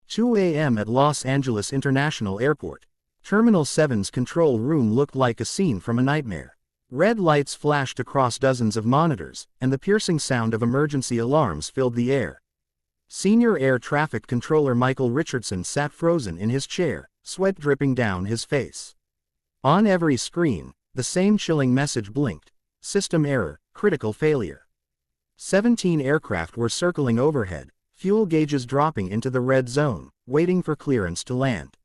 2 a.m. at Los Angeles International Airport. Terminal 7's control room looked like a scene from a nightmare. Red lights flashed across dozens of monitors, and the piercing sound of emergency alarms filled the air. Senior Air Traffic Controller Michael Richardson sat frozen in his chair, sweat dripping down his face. On every screen, the same chilling message blinked: system error, critical failure. 17 aircraft were circling overhead, fuel gauges dropping into the red zone, waiting for clearance to land.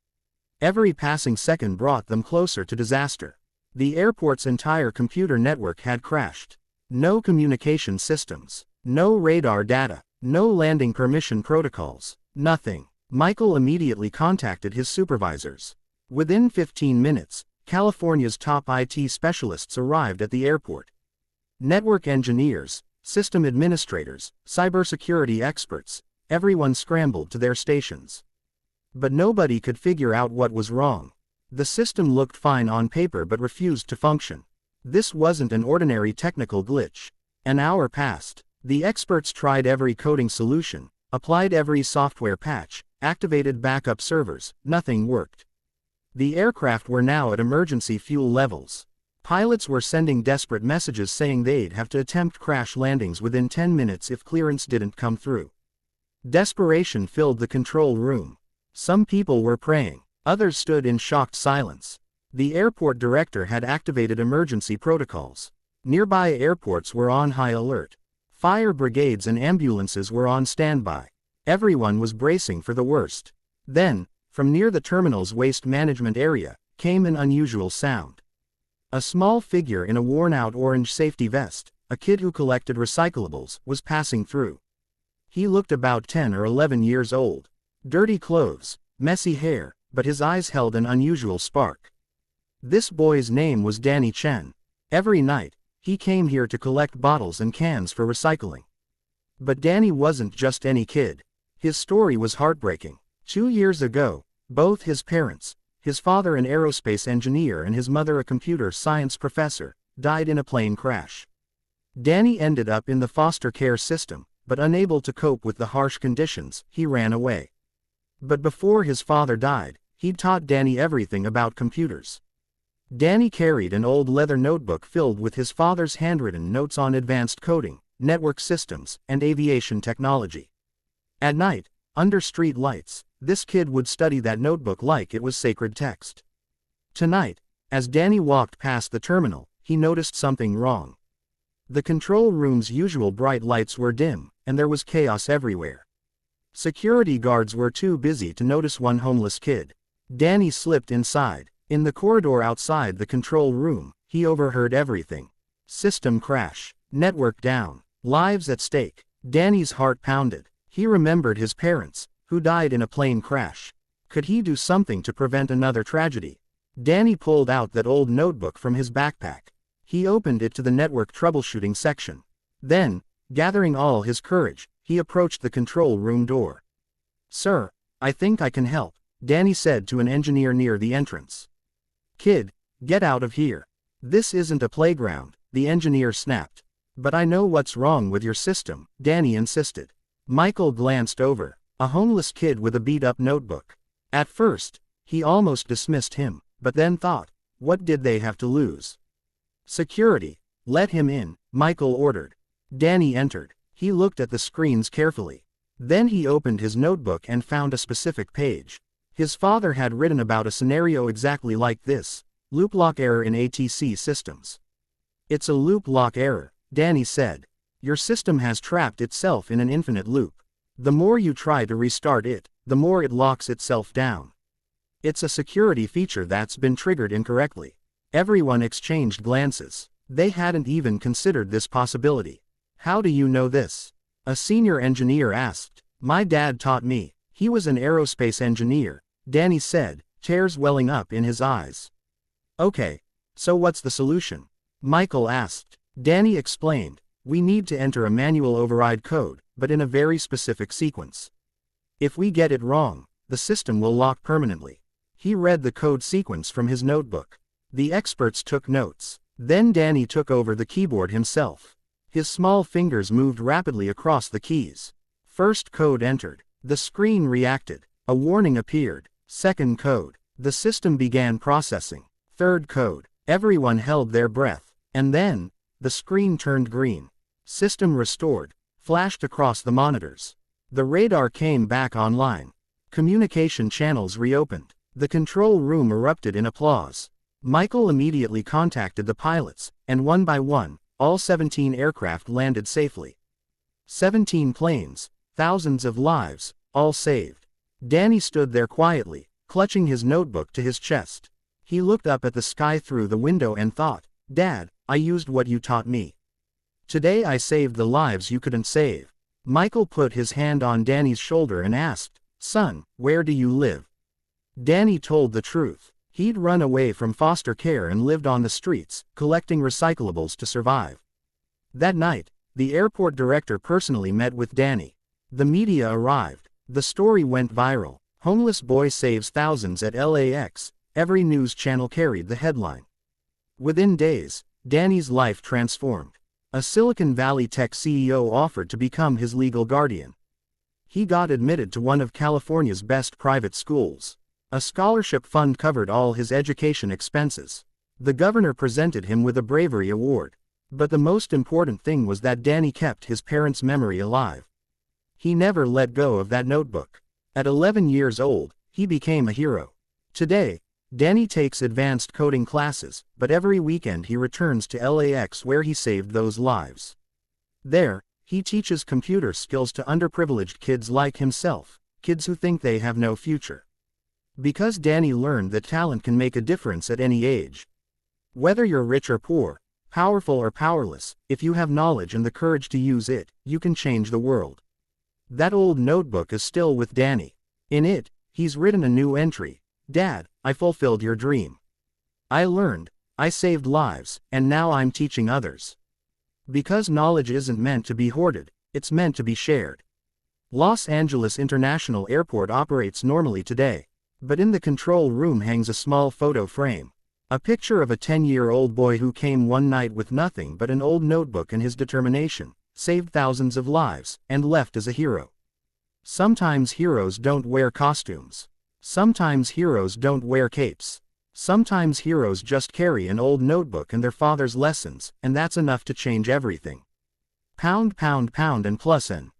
Every passing second brought them closer to disaster. The airport's entire computer network had crashed. No communication systems, no radar data, no landing permission protocols, nothing. Michael immediately contacted his supervisors. Within 15 minutes, California's top IT specialists arrived at the airport. Network engineers, system administrators, cybersecurity experts, everyone scrambled to their stations. But nobody could figure out what was wrong. The system looked fine on paper but refused to function. This wasn't an ordinary technical glitch. An hour passed. The experts tried every coding solution, applied every software patch, activated backup servers. Nothing worked. The aircraft were now at emergency fuel levels. Pilots were sending desperate messages saying they'd have to attempt crash landings within 10 minutes if clearance didn't come through. Desperation filled the control room. Some people were praying. Others stood in shocked silence. The airport director had activated emergency protocols. Nearby airports were on high alert. Fire brigades and ambulances were on standby. Everyone was bracing for the worst. Then, from near the terminal's waste management area, came an unusual sound. A small figure in a worn-out orange safety vest, a kid who collected recyclables, was passing through. He looked about 10 or 11 years old. Dirty clothes, messy hair, but his eyes held an unusual spark. This boy's name was Danny Chen. Every night, he came here to collect bottles and cans for recycling. But Danny wasn't just any kid. His story was heartbreaking. 2 years ago, both his parents, his father an aerospace engineer and his mother a computer science professor, died in a plane crash. Danny ended up in the foster care system, but unable to cope with the harsh conditions, he ran away. But before his father died, he'd taught Danny everything about computers. Danny carried an old leather notebook filled with his father's handwritten notes on advanced coding, network systems, and aviation technology. At night, under street lights, this kid would study that notebook like it was sacred text. Tonight, as Danny walked past the terminal, he noticed something wrong. The control room's usual bright lights were dim, and there was chaos everywhere. Security guards were too busy to notice one homeless kid. Danny slipped inside. In the corridor outside the control room, he overheard everything. System crash. Network down. Lives at stake. Danny's heart pounded. He remembered his parents, who died in a plane crash. Could he do something to prevent another tragedy? Danny pulled out that old notebook from his backpack. He opened it to the network troubleshooting section. Then, gathering all his courage, he approached the control room door. "Sir, I think I can help," Danny said to an engineer near the entrance. "Kid, get out of here. This isn't a playground," the engineer snapped. "But I know what's wrong with your system," Danny insisted. Michael glanced over. A homeless kid with a beat-up notebook. At first, he almost dismissed him, but then thought, what did they have to lose? "Security, let him in," Michael ordered. Danny entered. He looked at the screens carefully. Then he opened his notebook and found a specific page. His father had written about a scenario exactly like this: loop lock error in ATC systems. "It's a loop lock error," Danny said. "Your system has trapped itself in an infinite loop. The more you try to restart it, the more it locks itself down. It's a security feature that's been triggered incorrectly." Everyone exchanged glances. They hadn't even considered this possibility. "How do you know this?" a senior engineer asked. "My dad taught me. He was an aerospace engineer," Danny said, tears welling up in his eyes. "Okay, so what's the solution?" Michael asked. Danny explained. "We need to enter a manual override code, but in a very specific sequence. If we get it wrong, the system will lock permanently." He read the code sequence from his notebook. The experts took notes. Then Danny took over the keyboard himself. His small fingers moved rapidly across the keys. First code entered. The screen reacted. A warning appeared. Second code. The system began processing. Third code. Everyone held their breath. And then, the screen turned green. System restored. Flashed across the monitors. The radar came back online. Communication channels reopened. The control room erupted in applause. Michael immediately contacted the pilots, and one by one, all 17 aircraft landed safely. 17 planes, thousands of lives, all saved. Danny stood there quietly, clutching his notebook to his chest. He looked up at the sky through the window and thought, "Dad, I used what you taught me. Today I saved the lives you couldn't save." Michael put his hand on Danny's shoulder and asked, "Son, where do you live?" Danny told the truth. He'd run away from foster care and lived on the streets, collecting recyclables to survive. That night, the airport director personally met with Danny. The media arrived. The story went viral. Homeless boy saves thousands at LAX. Every news channel carried the headline. Within days, Danny's life transformed. A Silicon Valley tech CEO offered to become his legal guardian. He got admitted to one of California's best private schools. A scholarship fund covered all his education expenses. The governor presented him with a bravery award. But the most important thing was that Danny kept his parents' memory alive. He never let go of that notebook. At 11 years old, he became a hero. Today, Danny takes advanced coding classes, but every weekend he returns to LAX where he saved those lives. There, he teaches computer skills to underprivileged kids like himself, kids who think they have no future. Because Danny learned that talent can make a difference at any age. Whether you're rich or poor, powerful or powerless, if you have knowledge and the courage to use it, you can change the world. That old notebook is still with Danny. In it, he's written a new entry. "Dad, I fulfilled your dream. I learned, I saved lives, and now I'm teaching others." Because knowledge isn't meant to be hoarded, it's meant to be shared. Los Angeles International Airport operates normally today. But in the control room hangs a small photo frame. A picture of a 10-year-old boy who came one night with nothing but an old notebook and his determination, saved thousands of lives, and left as a hero. Sometimes heroes don't wear costumes. Sometimes heroes don't wear capes. Sometimes heroes just carry an old notebook and their father's lessons, and that's enough to change everything. Pound, pound, pound and plus N.